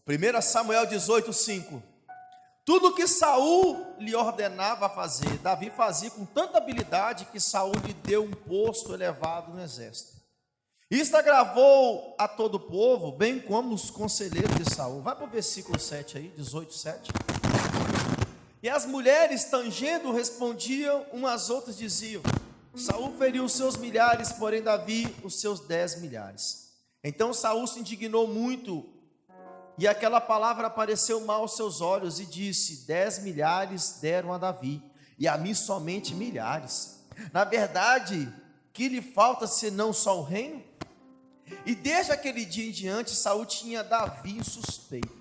1 Samuel 18:5. Tudo que Saul lhe ordenava fazer, Davi fazia com tanta habilidade que Saul lhe deu um posto elevado no exército. Isto agravou a todo o povo, bem como os conselheiros de Saul. Vai para o versículo 7 aí, 18:7. E as mulheres, tangendo, respondiam umas às outras, diziam: Saul feriu os seus milhares, porém Davi os seus 10 milhares. Então Saul se indignou muito, e aquela palavra pareceu mal aos seus olhos, e disse: 10 milhares deram a Davi, e a mim somente milhares. Na verdade, que lhe falta senão só o reino? E desde aquele dia em diante, Saul tinha Davi em suspeita.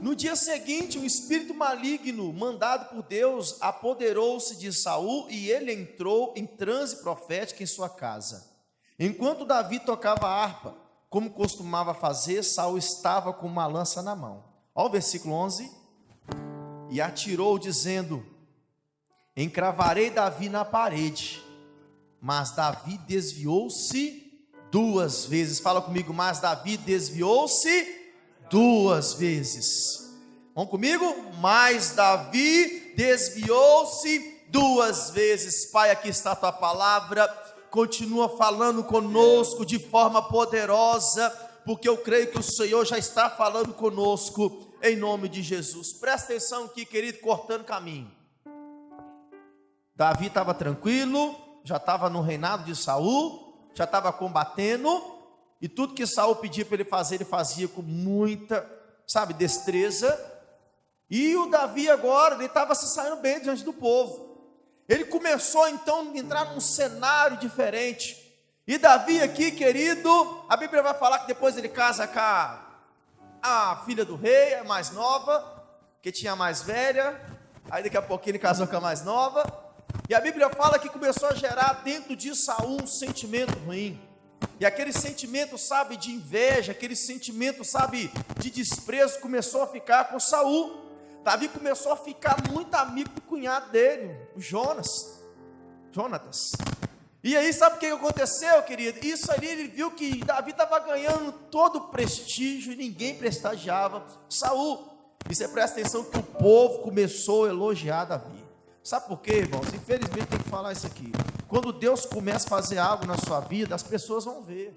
No dia seguinte, um espírito maligno, mandado por Deus, apoderou-se de Saul, e ele entrou em transe profético em sua casa. Enquanto Davi tocava a harpa, como costumava fazer, Saul estava com uma lança na mão. Olha o versículo 11. E atirou, dizendo: encravarei Davi na parede. Mas Davi desviou-se 2 vezes. Fala comigo, mas Davi desviou-se 2 vezes. Vamos comigo? Mas Davi desviou-se 2 vezes. Pai, aqui está a tua palavra. Continua falando conosco de forma poderosa, porque eu creio que o Senhor já está falando conosco, em nome de Jesus. Presta atenção aqui, querido, cortando caminho. Davi estava tranquilo, já estava no reinado de Saul, já estava combatendo, e tudo que Saul pedia para ele fazer, ele fazia com muita, destreza. E o Davi agora, ele estava se saindo bem diante do povo. Ele começou então a entrar num cenário diferente. E Davi aqui, querido, a Bíblia vai falar que depois ele casa com a filha do rei, a mais nova, que tinha a mais velha. Aí daqui a pouquinho ele casou com a mais nova. E a Bíblia fala que começou a gerar dentro de Saul um sentimento ruim. E aquele sentimento, de inveja, aquele sentimento, de desprezo, começou a ficar com Saul. Davi começou a ficar muito amigo do cunhado dele, o Jonatas. E aí, sabe o que aconteceu, querido? Isso ali, ele viu que Davi estava ganhando todo o prestígio e ninguém prestigiava Saul. E você presta atenção que o povo começou a elogiar Davi. Sabe por quê, irmãos? Infelizmente tem que falar isso aqui. Quando Deus começa a fazer algo na sua vida, as pessoas vão ver.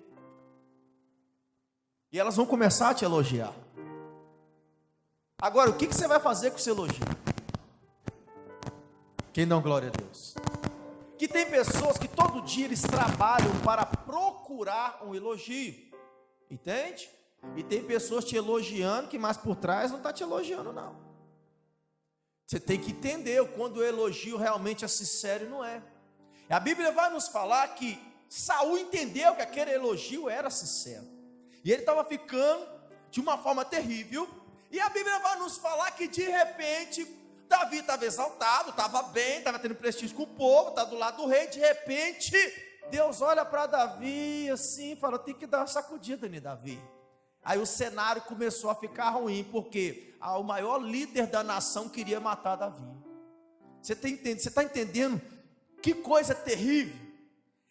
E elas vão começar a te elogiar. Agora, o que você vai fazer com esse elogio? Quem dá glória a Deus? Que tem pessoas que todo dia eles trabalham para procurar um elogio. Entende? E tem pessoas te elogiando que mais por trás não está te elogiando, não. Você tem que entender quando o elogio realmente é sincero e não é. A Bíblia vai nos falar que Saul entendeu que aquele elogio era sincero. E ele estava ficando de uma forma terrível. E a Bíblia vai nos falar que de repente Davi estava exaltado, estava bem, estava tendo prestígio com o povo, estava do lado do rei. De repente Deus olha para Davi assim e fala: tem que dar uma sacudida em Davi. Aí o cenário começou a ficar ruim, porque o maior líder da nação queria matar Davi. Você está entendendo? Que coisa terrível.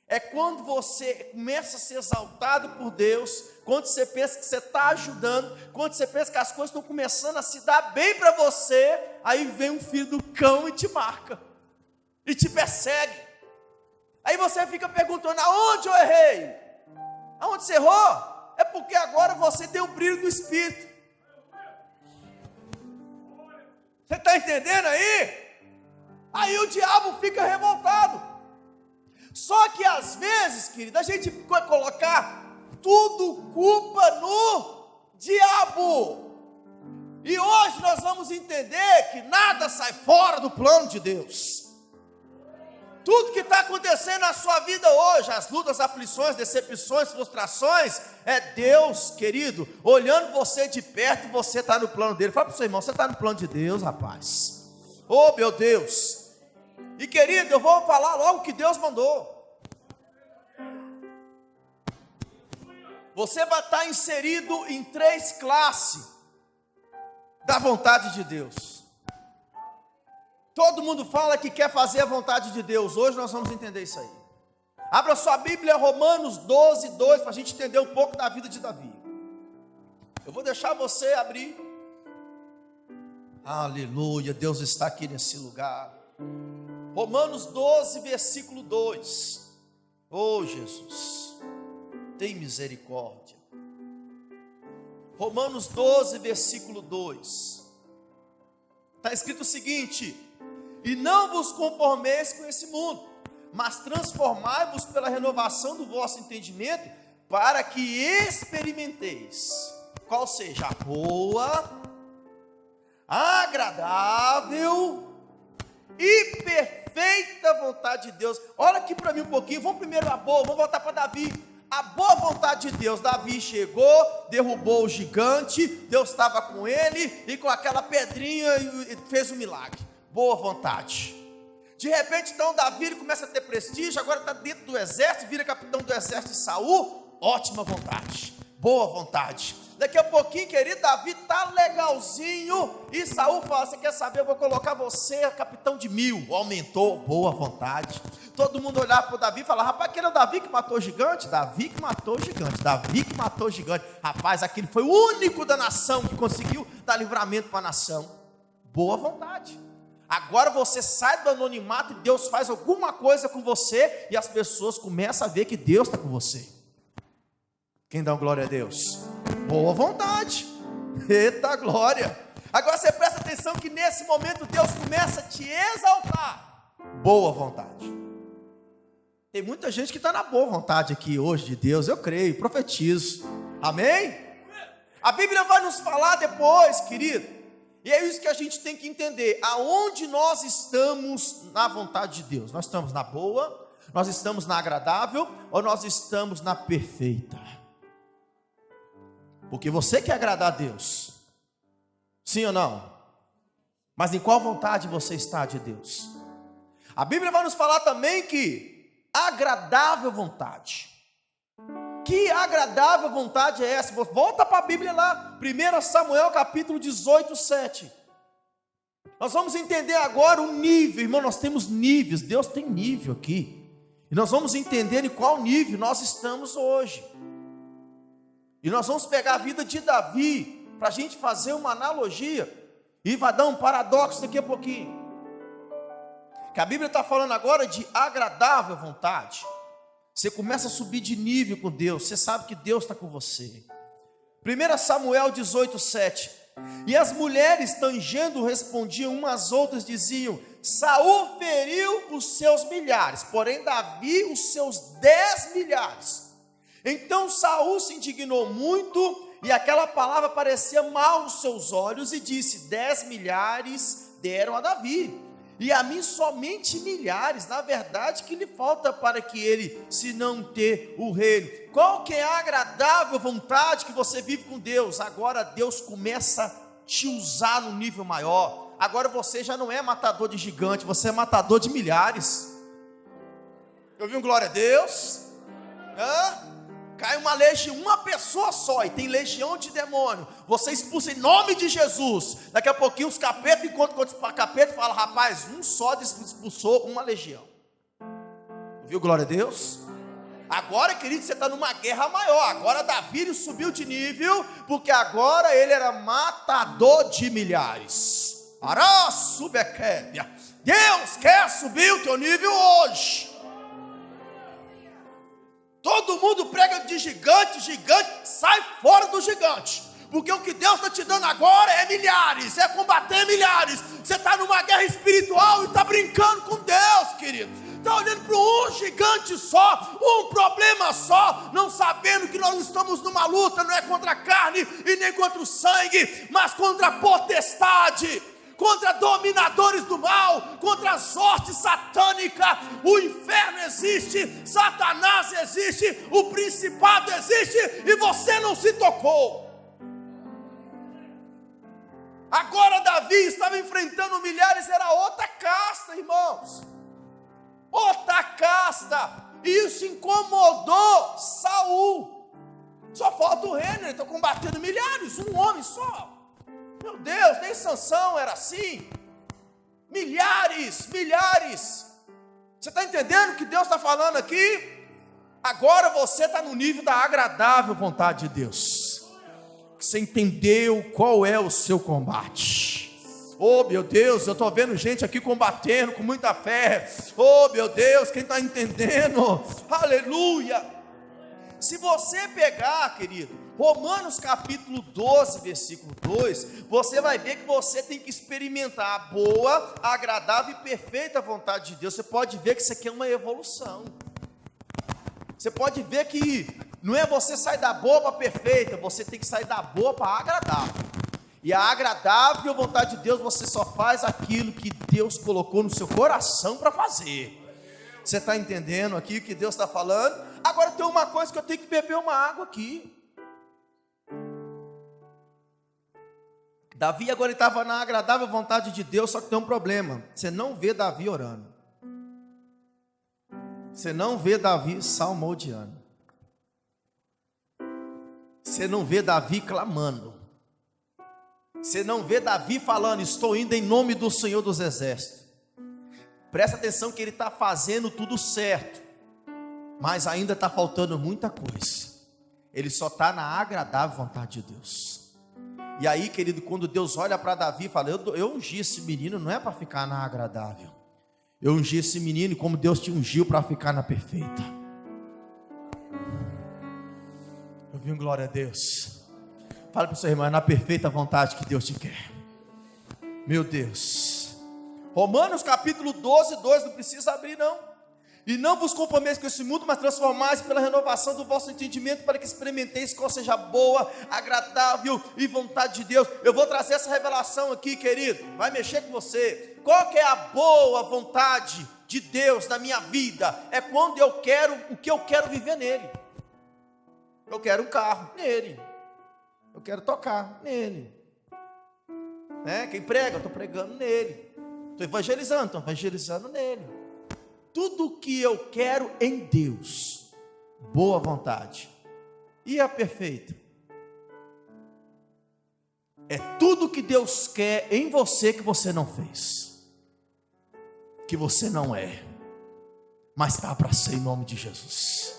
É quando você começa a ser exaltado por Deus, quando você pensa que você está ajudando, quando você pensa que as coisas estão começando a se dar bem para você, aí vem um filho do cão e te marca, e te persegue. Aí você fica perguntando: aonde eu errei? Aonde você errou? É porque agora você tem o brilho do Espírito. Você está entendendo aí? Aí o diabo fica revoltado. Só que às vezes, querido, a gente vai colocar tudo culpa no diabo. E hoje nós vamos entender que nada sai fora do plano de Deus. Tudo que está acontecendo na sua vida hoje, as lutas, aflições, decepções, frustrações, é Deus, querido, olhando você de perto, e você está no plano dele. Fala para o seu irmão: você está no plano de Deus, rapaz. Oh, meu Deus. E querido, eu vou falar logo o que Deus mandou. Você vai estar inserido em 3 classes da vontade de Deus. Todo mundo fala que quer fazer a vontade de Deus. Hoje nós vamos entender isso aí. Abra sua Bíblia, Romanos 12:2, para a gente entender um pouco da vida de Davi. Eu vou deixar você abrir. Aleluia, Deus está aqui nesse lugar. Romanos 12, versículo 2. Oh Jesus, tem misericórdia. Romanos 12, versículo 2. Está escrito o seguinte: e não vos conformeis com esse mundo, mas transformai-vos pela renovação do vosso entendimento, para que experimenteis qual seja a boa, agradável e perfeita vontade de Deus. Olha aqui para mim um pouquinho, vamos primeiro a boa, vamos voltar para Davi. A boa vontade de Deus. Davi chegou, derrubou o gigante, Deus estava com ele, e com aquela pedrinha fez um milagre. Boa vontade. De repente então Davi ele começa a ter prestígio, agora está dentro do exército, vira capitão do exército de Saul. Ótima vontade, boa vontade. Daqui a pouquinho, querido, Davi está legalzinho, e Saul fala: você quer saber, eu vou colocar você capitão de 1000. Aumentou, boa vontade. Todo mundo olhava para o Davi e falava: rapaz, aquele é o Davi que matou o gigante? Davi que matou o gigante, Davi que matou o gigante. Rapaz, aquele foi o único da nação que conseguiu dar livramento para a nação. Boa vontade. Agora você sai do anonimato e Deus faz alguma coisa com você, e as pessoas começam a ver que Deus está com você. Quem dá uma glória a Deus? Boa vontade. Eita glória. Agora você presta atenção que nesse momento Deus começa a te exaltar. Boa vontade. Tem muita gente que está na boa vontade aqui hoje de Deus, eu creio, profetizo. Amém? A Bíblia vai nos falar depois, querido, e é isso que a gente tem que entender: aonde nós estamos na vontade de Deus. Nós estamos na boa, nós estamos na agradável, ou nós estamos na perfeita? Porque você quer agradar a Deus, sim ou não? Mas em qual vontade você está de Deus? A Bíblia vai nos falar também que agradável vontade. Que agradável vontade é essa? Volta para a Bíblia lá, 1 Samuel capítulo 18, 7. Nós vamos entender agora o nível, irmão. Nós temos níveis, Deus tem nível aqui, e nós vamos entender em qual nível nós estamos hoje. E nós vamos pegar a vida de Davi, para a gente fazer uma analogia, e vai dar um paradoxo daqui a pouquinho. Que a Bíblia está falando agora de agradável vontade. Você começa a subir de nível com Deus, você sabe que Deus está com você. 1 Samuel 18, 7. E as mulheres tangendo respondiam umas às outras, diziam: Saul feriu os seus milhares, porém Davi os seus 10 milhares. Então Saul se indignou muito, e aquela palavra parecia mal aos seus olhos, e disse: 10 milhares deram a Davi, e a mim somente milhares. Na verdade, que lhe falta para que ele, se não ter o reino? Qual que é a agradável vontade que você vive com Deus? Agora Deus começa a te usar no nível maior. Agora você já não é matador de gigante, você é matador de milhares. Eu vi um glória a Deus. Cai uma legião, uma pessoa só, e tem legião de demônio. Você expulsa em nome de Jesus. Daqui a pouquinho os capetas encontram com os capetas e falam: rapaz, um só expulsou uma legião. Viu, glória a Deus? Agora, querido, você está numa guerra maior. Agora Davi subiu de nível, porque agora ele era matador de milhares. Deus quer subir o teu nível hoje. Todo mundo prega de gigante, sai fora do gigante, porque o que Deus está te dando agora é milhares, é combater milhares. Você está numa guerra espiritual e está brincando com Deus, querido. Está olhando para um gigante só, um problema só, não sabendo que nós estamos numa luta, não é contra a carne e nem contra o sangue, mas contra a potestade, contra dominadores do mal, contra a sorte satânica. O inferno existe, Satanás existe, o principado existe, e você não se tocou. Agora Davi estava enfrentando milhares, era outra casta, irmãos, outra casta, e isso incomodou Saul. Só falta o reino, ele está combatendo milhares, um homem só. Meu Deus, nem Sansão era assim. Milhares. Você está entendendo o que Deus está falando aqui? Agora você está no nível da agradável vontade de Deus. você entendeu qual é o seu combate. Oh meu Deus, eu estou vendo gente aqui combatendo com muita fé. Oh meu Deus, quem está entendendo? Aleluia. Se você pegar, querido, Romanos capítulo 12, versículo 2, você vai ver que você tem que experimentar a boa, agradável e perfeita vontade de Deus. Você pode ver que isso aqui é uma evolução. Você pode ver que não é você sair da boa para a perfeita, você tem que sair da boa para a agradável. E a agradável vontade de Deus, você só faz aquilo que Deus colocou no seu coração para fazer. Você está entendendo aqui o que Deus está falando? Agora tem uma coisa que eu tenho que beber uma água aqui. Davi agora estava na agradável vontade de Deus, só que tem um problema. Você não vê Davi orando. Você não vê Davi salmodiando. Você não vê Davi clamando. Você não vê Davi falando, estou indo em nome do Senhor dos Exércitos. Presta atenção que ele está fazendo tudo certo, mas ainda está faltando muita coisa. Ele só está na agradável vontade de Deus. E aí, querido, quando Deus olha para Davi e fala, eu ungi esse menino, não é para ficar na agradável. Eu ungi esse menino como Deus te ungiu para ficar na perfeita. Eu vi um glória a Deus. Fala para o seu irmão, é na perfeita vontade que Deus te quer. Meu Deus. Romanos capítulo 12, 2, não precisa abrir não. E não vos conformeis com esse mundo, mas transformais pela renovação do vosso entendimento, para que experimenteis qual seja a boa, agradável e vontade de Deus. Eu vou trazer essa revelação aqui, querido, vai mexer com você. Qual que é a boa vontade de Deus na minha vida? É quando eu quero o que eu quero viver nele. Eu quero um carro nele. Eu quero tocar nele. Quem prega, eu estou pregando nele. Estou evangelizando nele. Tudo que eu quero em Deus, boa vontade. E a perfeita? É tudo que Deus quer em você que você não fez, que você não é, mas está para ser em nome de Jesus.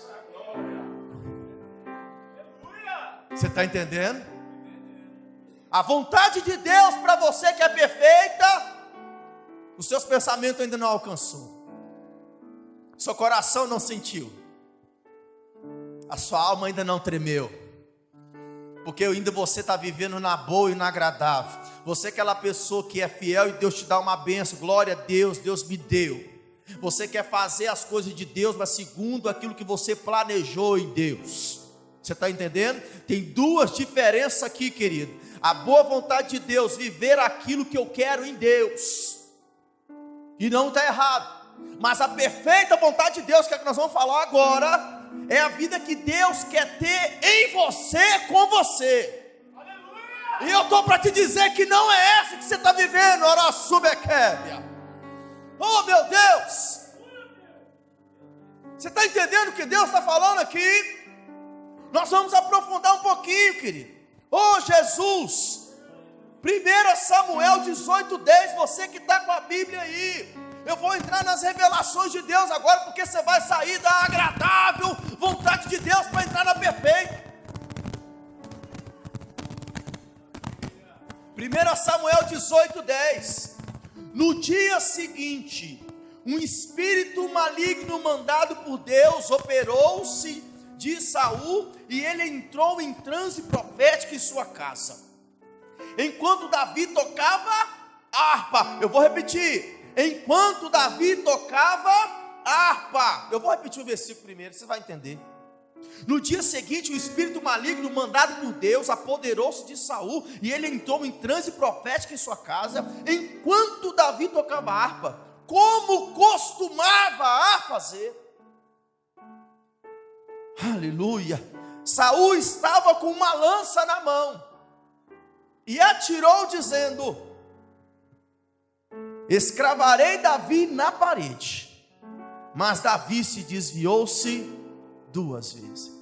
Você está entendendo? A vontade de Deus para você que é perfeita, os seus pensamentos ainda não alcançou. Seu coração não sentiu. A sua alma ainda não tremeu. Porque ainda você está vivendo na boa e na agradável. Você é aquela pessoa que é fiel e Deus te dá uma bênção. Glória a Deus, Deus me deu. Você quer fazer as coisas de Deus, mas segundo aquilo que você planejou em Deus. Você está entendendo? Tem duas diferenças aqui, querido. A boa vontade de Deus, viver aquilo que eu quero em Deus. E não está errado. Mas a perfeita vontade de Deus, que é que nós vamos falar agora, é a vida que Deus quer ter em você, com você. Aleluia! E eu estou para te dizer que não é essa que você está vivendo. Oh meu Deus! Você está entendendo o que Deus está falando aqui? Nós vamos aprofundar um pouquinho, querido. Oh Jesus! 1 Samuel 18:10, você que está com a Bíblia aí. Eu vou entrar nas revelações de Deus agora, porque você vai sair da agradável vontade de Deus para entrar na perfeita. 1 Samuel 18:10. No dia seguinte, um espírito maligno mandado por Deus operou-se de Saul, e ele entrou em transe profético em sua casa. Enquanto Davi tocava harpa, eu vou repetir. Enquanto Davi tocava harpa, eu vou repetir o versículo primeiro, você vai entender. No dia seguinte, o espírito maligno mandado por Deus apoderou-se de Saul, e ele entrou em transe profético em sua casa, enquanto Davi tocava harpa, como costumava a fazer. Aleluia. Saul estava com uma lança na mão e atirou dizendo: escravarei Davi na parede. Mas Davi se desviou-se 2 vezes.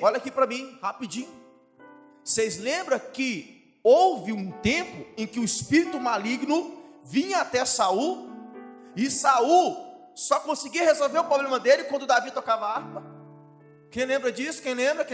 Olha aqui para mim, rapidinho. Vocês lembram que houve um tempo em que o espírito maligno vinha até Saul, e Saul só conseguia resolver o problema dele quando Davi tocava harpa? Quem lembra disso? Quem lembra?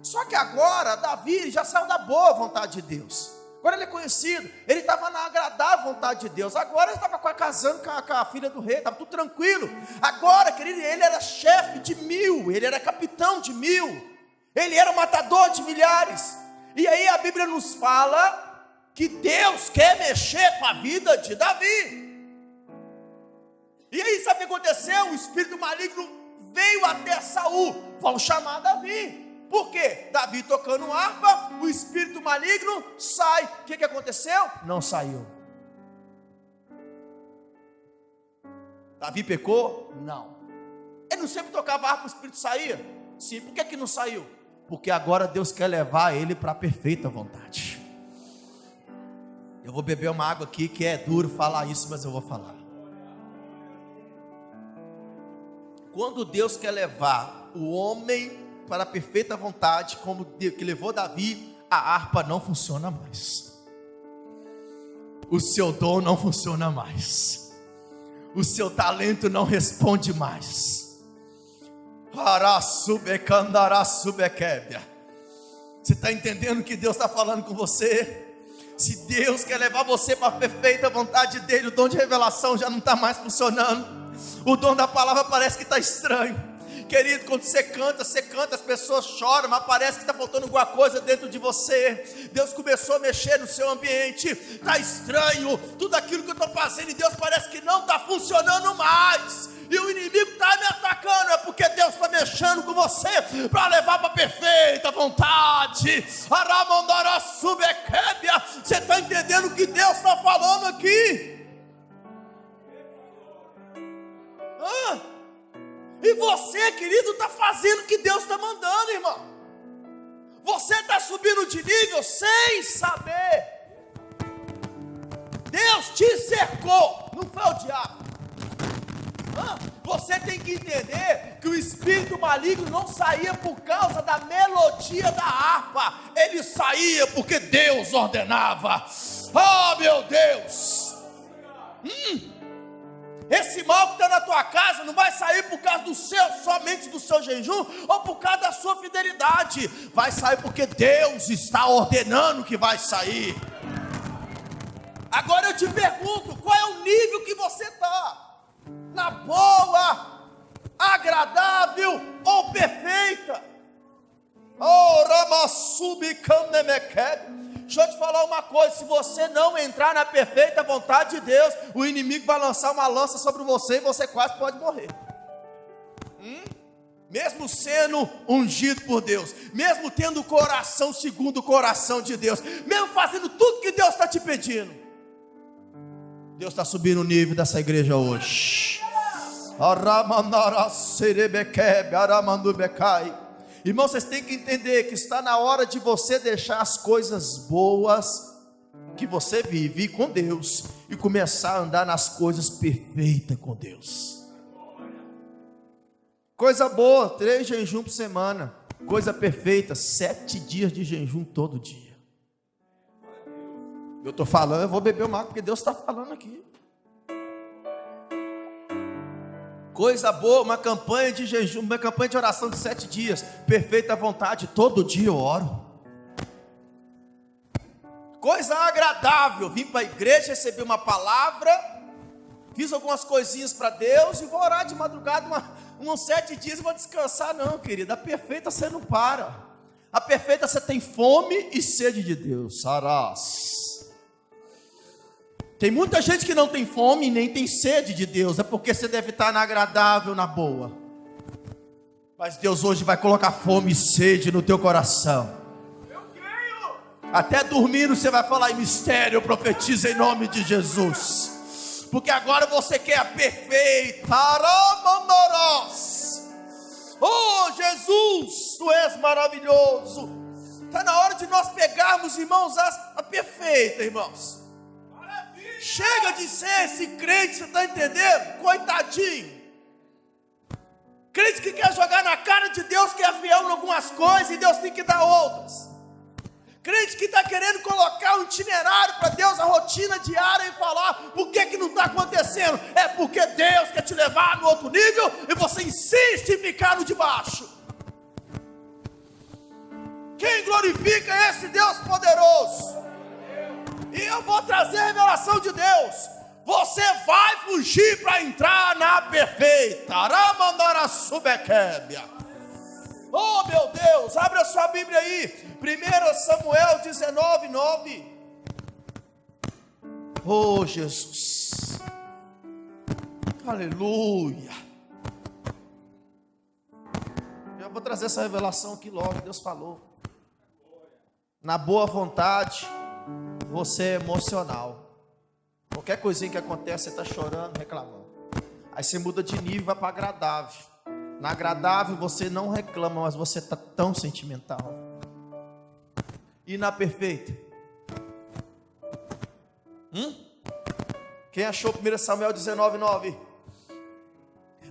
Só que agora Davi já saiu da boa vontade de Deus. Agora ele é conhecido, ele estava na agradável vontade de Deus. Agora ele estava casando com a filha do rei, estava tudo tranquilo. Agora, querido, ele era chefe de 1000, ele era capitão de 1000, ele era matador de milhares. E aí a Bíblia nos fala que Deus quer mexer com a vida de Davi. E aí sabe o que aconteceu? O espírito maligno veio até Saul, vão chamar Davi. Por quê? Davi tocando harpa, o espírito maligno sai. O que aconteceu? Não saiu. Davi pecou? Não. Ele não sempre tocava harpa, o espírito saía? Sim. Por que não saiu? Porque agora Deus quer levar ele para a perfeita vontade. Eu vou beber uma água aqui, que é duro falar isso, mas eu vou falar. Quando Deus quer levar o homem para a perfeita vontade, como que levou Davi, a harpa não funciona mais. O seu dom não funciona mais. O seu talento não responde mais. Você está entendendo que Deus está falando com você? Se Deus quer levar você para a perfeita vontade dele, o dom de revelação já não está mais funcionando. O dom da palavra parece que está estranho. Querido, quando você canta, as pessoas choram, mas parece que está faltando alguma coisa dentro de você. Deus começou a mexer no seu ambiente, está estranho, tudo aquilo que eu estou fazendo, e Deus parece que não está funcionando mais, e o inimigo está me atacando. É porque Deus está mexendo com você, para levar para a perfeita vontade. Você está entendendo o que Deus está falando aqui? E você, querido, está fazendo o que Deus está mandando, irmão. Você está subindo de nível sem saber. Deus te cercou, não foi o diabo. Você tem que entender que o espírito maligno não saía por causa da melodia da harpa. Ele saía porque Deus ordenava. Oh, meu Deus! Esse mal que está na tua casa não vai sair por causa somente do seu jejum, ou por causa da sua fidelidade. Vai sair porque Deus está ordenando que vai sair. Agora eu te pergunto, qual é o nível que você está? Na boa, agradável ou perfeita? Deixa eu te falar uma coisa: se você não entrar na perfeita vontade de Deus, o inimigo vai lançar uma lança sobre você e você quase pode morrer. Mesmo sendo ungido por Deus, mesmo tendo o coração segundo o coração de Deus, mesmo fazendo tudo que Deus está te pedindo, Deus está subindo o nível dessa igreja hoje. Irmão, vocês têm que entender que está na hora de você deixar as coisas boas que você vive com Deus e começar a andar nas coisas perfeitas com Deus. Coisa boa, 3 jejum por semana. Coisa perfeita, 7 dias de jejum todo dia. Eu estou falando, eu vou beber uma água porque Deus está falando aqui. Coisa boa, uma campanha de jejum, uma campanha de oração de 7 dias, perfeita vontade, todo dia eu oro. Coisa agradável, vim para a igreja, recebi uma palavra, fiz algumas coisinhas para Deus e vou orar de madrugada, uns 7 dias e vou descansar. Não, querida, a perfeita você não para. A perfeita você tem fome e sede de Deus. Sarás. Tem muita gente que não tem fome e nem tem sede de Deus. É porque você deve estar na agradável, na boa. Mas Deus hoje vai colocar fome e sede no teu coração. Eu creio. Até dormindo você vai falar em mistério. Eu profetizo em nome de Jesus. Porque agora você quer a perfeita. Oh, Jesus, tu és maravilhoso. Está na hora de nós pegarmos, irmãos, a perfeita, irmãos. Chega de ser esse crente, você está entendendo? Coitadinho. Crente que quer jogar na cara de Deus que é fiel em algumas coisas e Deus tem que dar outras. Crente que está querendo colocar um itinerário para Deus, a rotina diária, e falar: por que não está acontecendo? É porque Deus quer te levar no outro nível e você insiste em ficar no de baixo. Quem glorifica é esse Deus poderoso. E eu vou trazer a revelação de Deus. Você vai fugir para entrar na perfeita. Aramandara subequébia. Oh meu Deus, abre a sua Bíblia aí. 1 Samuel 19:9. Oh Jesus. Aleluia. Eu vou trazer essa revelação aqui logo. Deus falou. Na boa vontade, você é emocional. Qualquer coisinha que acontece, você está chorando, reclamando. Aí você muda de nível e vai para agradável. Na agradável você não reclama, mas você está tão sentimental. E na perfeita? Quem achou 1 Samuel 19:9?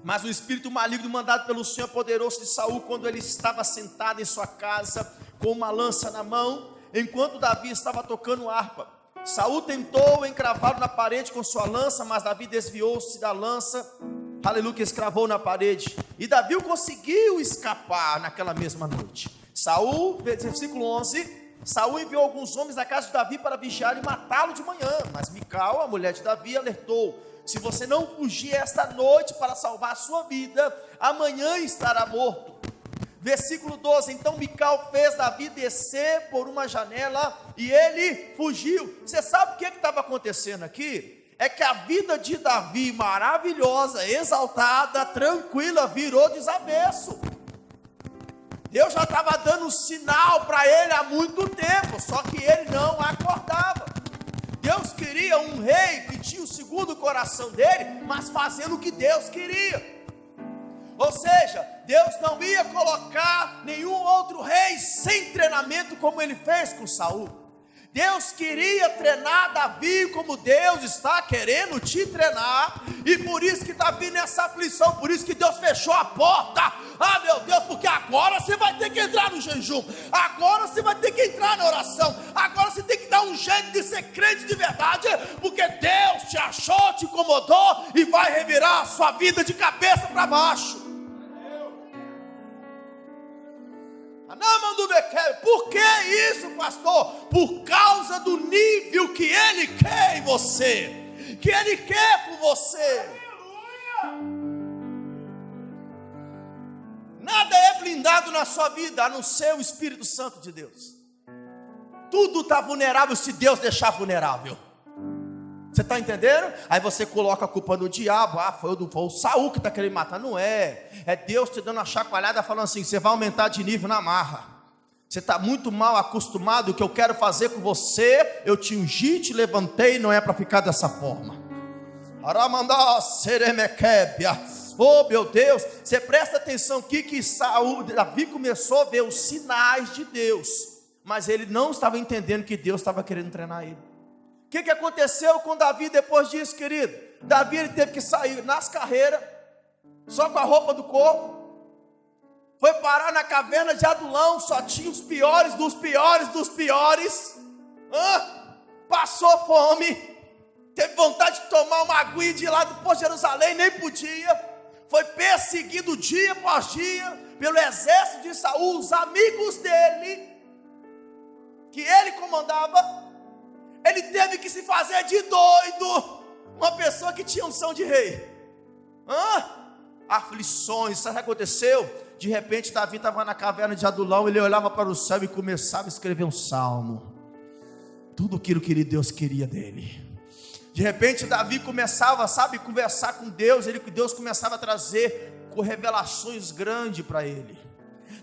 Mas o espírito maligno mandado pelo Senhor apoderou-se de Saul quando ele estava sentado em sua casa com uma lança na mão, enquanto Davi estava tocando harpa. Saul tentou encravá-lo na parede com sua lança, mas Davi desviou-se da lança, aleluia, que escravou na parede. E Davi conseguiu escapar naquela mesma noite. Saul, versículo 11, Saul enviou alguns homens da casa de Davi para vigiar e matá-lo de manhã. Mas Mical, a mulher de Davi, alertou: se você não fugir esta noite para salvar a sua vida, amanhã estará morto. Versículo 12, então Mical fez Davi descer por uma janela e ele fugiu. Você sabe o que estava acontecendo aqui? É que a vida de Davi, maravilhosa, exaltada, tranquila, virou desabeço. Deus já estava dando sinal para ele há muito tempo, só que ele não acordava. Deus queria um rei que tinha o segundo coração dele, mas fazendo o que Deus queria. Ou seja, Deus não ia colocar nenhum outro rei sem treinamento como ele fez com Saul. Deus queria treinar Davi como Deus está querendo te treinar, e por isso que Davi nessa aflição, por isso que Deus fechou a porta. Ah meu Deus, porque agora você vai ter que entrar no jejum, agora você vai ter que entrar na oração, agora você tem que dar um jeito de ser crente de verdade, porque Deus te achou, te incomodou e vai revirar a sua vida de cabeça para baixo. Por que isso, pastor? Por causa do nível que Ele quer em você, que Ele quer por você. Nada é blindado na sua vida, a não ser o Espírito Santo de Deus. Tudo está vulnerável se Deus deixar vulnerável. Você está entendendo? Aí você coloca a culpa no diabo. Foi o Saul que está querendo matar. Não é. É Deus te dando uma chacoalhada falando assim: você vai aumentar de nível na marra. Você está muito mal acostumado. O que eu quero fazer com você, eu te ungi, te levantei, não é para ficar dessa forma. Aramandá seremekébia. Oh meu Deus, você presta atenção aqui que Davi começou a ver os sinais de Deus, mas ele não estava entendendo que Deus estava querendo treinar ele. O que aconteceu com Davi depois disso, querido? Davi ele teve que sair nas carreiras, só com a roupa do corpo, foi parar na caverna de Adulão, só tinha os piores dos piores dos piores, passou fome, teve vontade de tomar uma aguinha de lá do Poço de Jerusalém, nem podia, foi perseguido dia após dia pelo exército de Saul, os amigos dele, que ele comandava. Ele teve que se fazer de doido, uma pessoa que tinha unção de rei. Aflições, sabe o que aconteceu? De repente Davi estava na caverna de Adulão, ele olhava para o céu e começava a escrever um salmo. Tudo aquilo que Deus queria dele. De repente Davi começava, conversar com Deus. Deus começava a trazer revelações grandes para ele.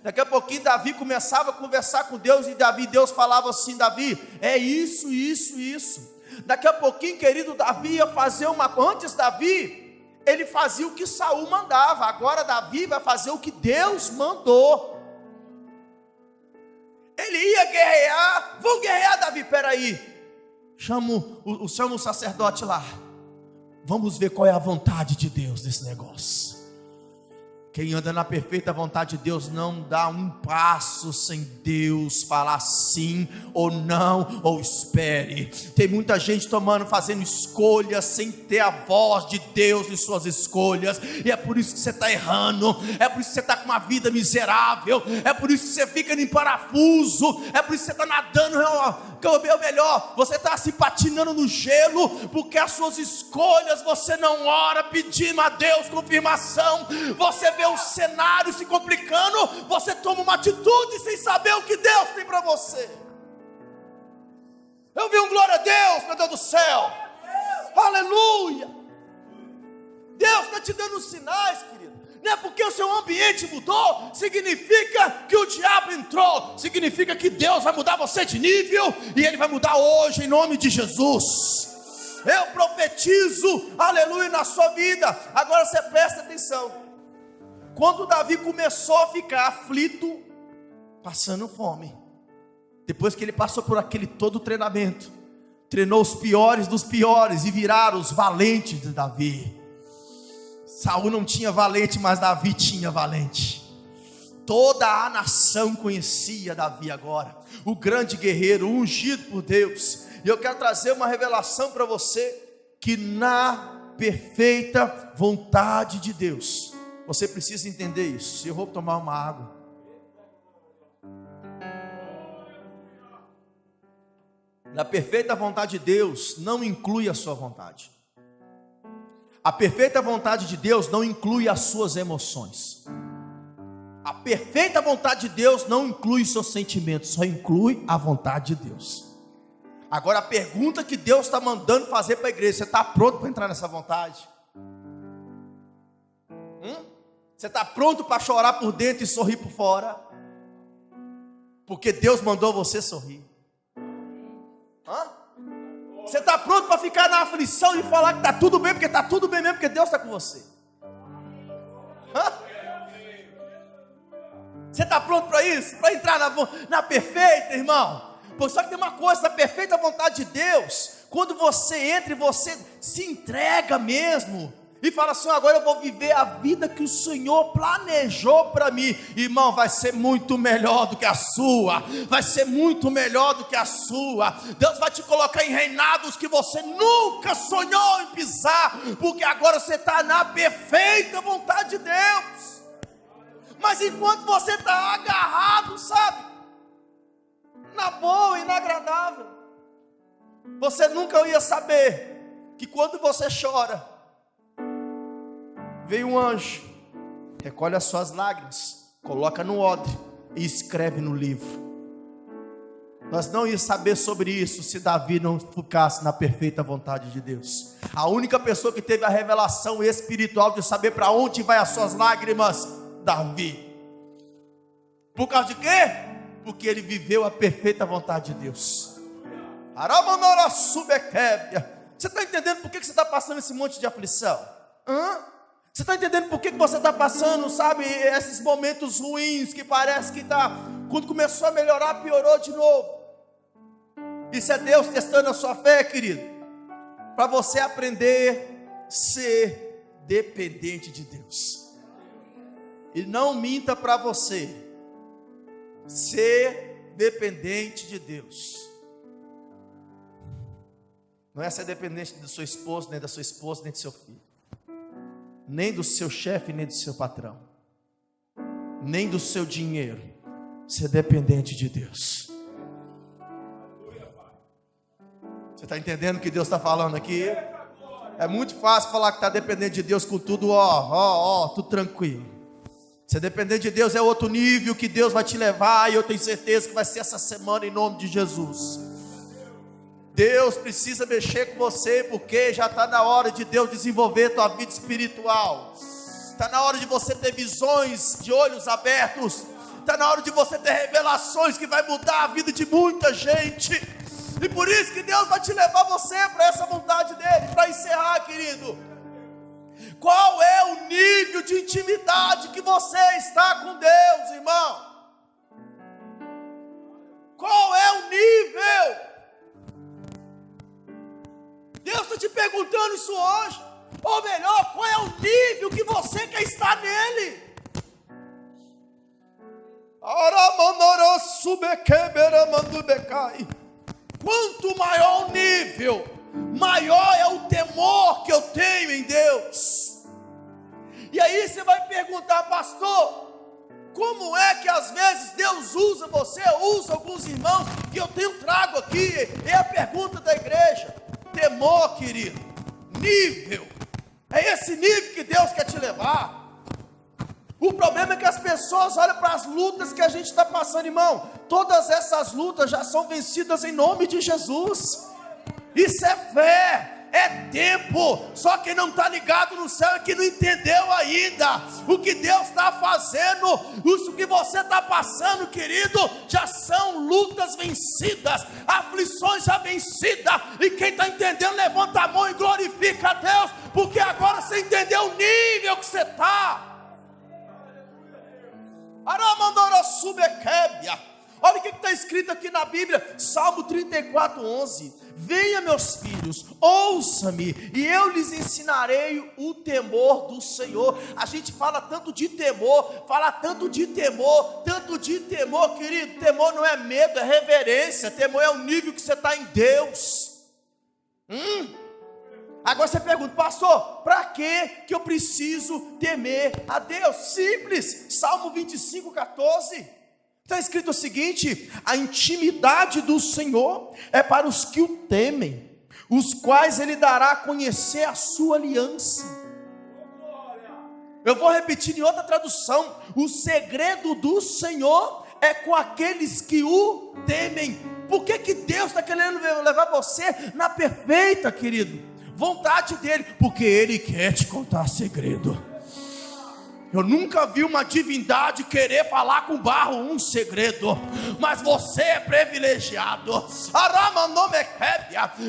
Daqui a pouquinho Davi começava a conversar com Deus, e Deus falava assim: Davi, é isso, isso, isso. Daqui a pouquinho, querido, Davi ia fazer antes Davi, ele fazia o que Saul mandava, agora Davi vai fazer o que Deus mandou. Ele ia guerrear, vou guerrear, Davi, peraí, chama o sacerdote lá, vamos ver qual é a vontade de Deus nesse negócio. Quem anda na perfeita vontade de Deus não dá um passo sem Deus falar sim ou não, ou espere. Tem muita gente fazendo escolhas sem ter a voz de Deus em suas escolhas, e é por isso que você está errando, é por isso que você está com uma vida miserável, é por isso que você fica em parafuso, é por isso que você está nadando, ou melhor, você está se patinando no gelo, porque as suas escolhas você não ora pedindo a Deus confirmação. Você vê o cenário se complicando, você toma uma atitude sem saber o que Deus tem para você. Eu vi um glória a Deus, meu Deus do céu, aleluia. Deus está te dando sinais, querido. Não é porque o seu ambiente mudou, significa que o diabo entrou, significa que Deus vai mudar você de nível, e Ele vai mudar hoje, em nome de Jesus. Eu profetizo, aleluia, na sua vida. Agora você presta atenção. Quando Davi começou a ficar aflito, passando fome, depois que ele passou por aquele todo treinamento, treinou os piores dos piores, e viraram os valentes de Davi. Saul não tinha valente, mas Davi tinha valente. Toda a nação conhecia Davi agora, o grande guerreiro, ungido por Deus. E eu quero trazer uma revelação para você, que na perfeita vontade de Deus, você precisa entender isso. Eu vou tomar uma água. Na perfeita vontade de Deus não inclui a sua vontade. A perfeita vontade de Deus não inclui as suas emoções. A perfeita vontade de Deus não inclui os seus sentimentos, só inclui a vontade de Deus. Agora a pergunta que Deus está mandando fazer para a igreja: você está pronto para entrar nessa vontade? Você está pronto para chorar por dentro e sorrir por fora? Porque Deus mandou você sorrir. Você está pronto para ficar na aflição e falar que está tudo bem, porque está tudo bem mesmo, porque Deus está com você? Você está pronto para isso? Para entrar na perfeita, irmão? Porque só que tem uma coisa: na perfeita vontade de Deus, quando você entra e você se entrega mesmo, e fala assim: agora eu vou viver a vida que o Senhor planejou para mim, irmão, vai ser muito melhor do que a sua, vai ser muito melhor do que a sua. Deus vai te colocar em reinados que você nunca sonhou em pisar, porque agora você está na perfeita vontade de Deus. Mas enquanto você está agarrado, sabe, na boa e na agradável, você nunca ia saber que quando você chora, vem um anjo, recolhe as suas lágrimas, coloca no odre e escreve no livro. Nós não íamos saber sobre isso se Davi não ficasse na perfeita vontade de Deus. A única pessoa que teve a revelação espiritual de saber para onde vai as suas lágrimas, Davi. Por causa de quê? Porque ele viveu a perfeita vontade de Deus. Você está entendendo por que você está passando esse monte de aflição? Você está entendendo por que você está passando, sabe, esses momentos ruins que parece que está, quando começou a melhorar, piorou de novo? Isso é Deus testando a sua fé, querido, para você aprender a ser dependente de Deus. E não minta para você, ser dependente de Deus não é ser dependente do seu esposo, nem da sua esposa, nem do seu filho, nem do seu chefe, nem do seu patrão, nem do seu dinheiro. Ser dependente de Deus. Você está entendendo o que Deus está falando aqui? É muito fácil falar que está dependente de Deus com tudo, tudo tranquilo. Ser dependente de Deus é outro nível que Deus vai te levar, e eu tenho certeza que vai ser essa semana, em nome de Jesus. Deus precisa mexer com você, porque já está na hora de Deus desenvolver tua vida espiritual. Está na hora de você ter visões de olhos abertos. Está na hora de você ter revelações que vai mudar a vida de muita gente. E por isso que Deus vai te levar você para essa vontade dele. Para encerrar, querido, qual é o nível de intimidade que você está com Deus, irmão? Qual é o nível? Deus está te perguntando isso hoje. Ou melhor, qual é o nível que você quer estar nele? Quanto maior o nível, maior é o temor que eu tenho em Deus. E aí você vai perguntar, pastor, como é que às vezes Deus usa você, usa alguns irmãos, que eu trago aqui, é a pergunta da igreja. Temor, querido, nível, é esse nível que Deus quer te levar. O problema é que as pessoas olham para as lutas que a gente está passando, irmão. Todas essas lutas já são vencidas em nome de Jesus. Isso é fé, é tempo. Só quem não está ligado no céu é que não entendeu ainda o que Deus está fazendo. Isso que você está passando, querido, já são lutas vencidas, aflições já vencidas. E quem está entendendo, levanta a mão e glorifica a Deus, porque agora você entendeu o nível que você está. Olha o que está escrito aqui na Bíblia, Salmo 34:11. Venha, meus filhos, ouça-me, e eu lhes ensinarei o temor do Senhor. A gente fala tanto de temor, querido. Temor não é medo, é reverência. Temor é o nível que você está em Deus. Agora você pergunta, pastor, para que eu preciso temer a Deus? Simples, Salmo 25:14, está escrito o seguinte: a intimidade do Senhor é para os que o temem, os quais Ele dará a conhecer a sua aliança. Eu vou repetir em outra tradução: o segredo do Senhor é com aqueles que o temem. Por que Deus está querendo levar você na perfeita, querido, vontade dele? Porque Ele quer te contar segredo. Eu nunca vi uma divindade querer falar com barro um segredo, mas você é privilegiado.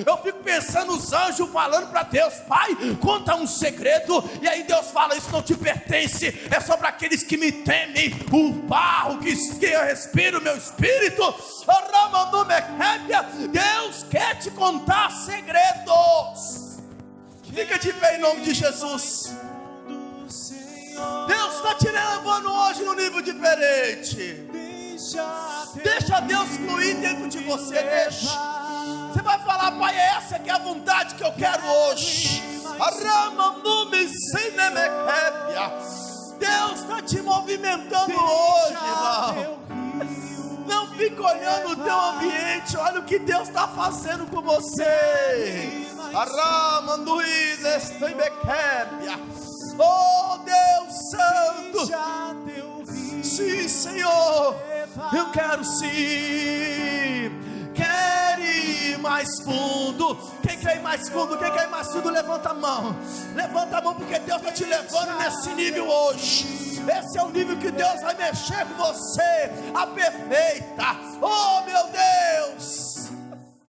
Eu fico pensando os anjos falando para Deus: Pai, conta um segredo. E aí Deus fala: isso não te pertence, é só para aqueles que me temem. O barro que eu respiro, meu espírito. Deus quer te contar segredos. Fica de pé em nome de Jesus. Deus está te levando hoje num nível diferente. Deixa Deus fluir dentro de você. Deixa. Você vai falar: Pai, essa que é a vontade que eu quero hoje. Deus está te movimentando hoje, irmão. Não fica olhando o teu ambiente, olha o que Deus está fazendo com você. Oh, Deus Santo, sim, Senhor, eu quero sim. Quero ir mais fundo. Quem quer ir mais fundo? Quem quer ir mais fundo? Levanta a mão, porque Deus está te levando nesse nível hoje. Esse é o nível que Deus vai mexer com você, a perfeita. Oh, meu Deus.